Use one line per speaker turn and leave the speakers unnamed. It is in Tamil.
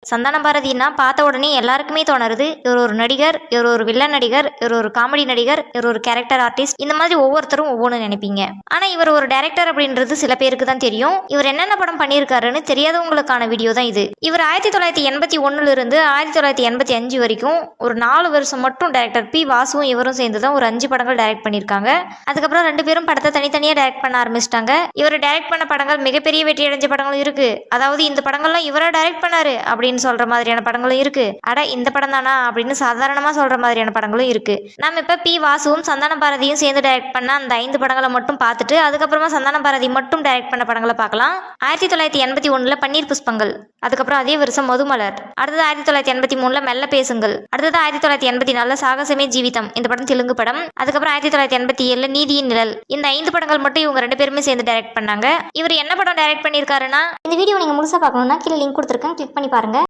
சந்தான பாரதினா பார்த்த உடனே எல்லாருக்குமே தோணுறது இவர் ஒரு நடிகர், இவர் ஒரு வில்லன் நடிகர், இவர் ஒரு காமெடி நடிகர், இவர் ஒரு கேரக்டர் ஆர்டிஸ்ட், இந்த மாதிரி ஒவ்வொருத்தரும் ஒவ்வொன்று நினைப்பீங்க. ஆனா இவர் ஒரு டைரக்டர் அப்படின்றது சில பேருக்கு தான் தெரியும். இவர் என்னென்ன படம் பண்ணியிருக்காருன்னு தெரியாதவங்களுக்கான வீடியோ தான் இது. இவர் 1981 இருந்து 1985 வரைக்கும் ஒரு 4 வருஷம் மட்டும் டைரக்டர் பி வாசுவும் இவரும் சேர்ந்து தான் ஒரு 5 படங்கள் டைரக்ட் பண்ணியிருக்காங்க. அதுக்கப்புறம் 2 பேரும் படத்தை தனித்தனியாக டைரக்ட் பண்ண ஆரம்பிச்சிட்டாங்க. இவர் டைரக்ட் பண்ண படங்கள் மிகப்பெரிய வெற்றி அடைஞ்ச படங்களும் இருக்கு. அதாவது இந்த படங்கள்லாம் இவரா டைரக்ட் பண்ணாரு அப்படின்னு சொல்ற மாதிரியான படங்களும் இருக்கு. அட இந்த படம் தானா அப்படின்னு சாதாரணமா சொல்ற மாதிரியான படங்களும் இருக்கு. நம்ம இப்ப பி வாசுவும் சந்தான பாரதியும் சேர்ந்து டைரக்ட் பண்ண அந்த 5 படங்களை மட்டும் பார்த்துட்டு அதுக்கப்புறமா சந்தான பாரதி மட்டும் டைரக்ட் பண்ண படங்களை பார்க்கலாம். 1981 பன்னீர் புஷ்பங்கள், அதுக்கப்புறம் அதே வருஷம் மதுமலர், அடுத்தது 1983 மெல்ல பேசுங்கள், அடுத்தது 1984 சாகசமே ஜீவிதம், இந்த படம் தெலுங்கு படம். அதுக்கப்புறம் 1987 நீதியின் நிழல். இந்த 5 படங்கள் மட்டும் இவங்க 2 பேருமே சேர்ந்து டைரக்ட் பண்ணாங்க. இவர் என்ன படம் டைரக்ட் பண்ணியிருக்காருன்னா, இந்த வீடியோ நீங்க முழுசா பார்க்கணும்னா கீழே லிங்க் கொடுத்துருக்கேன், கிளிக் பண்ணி பாருங்க.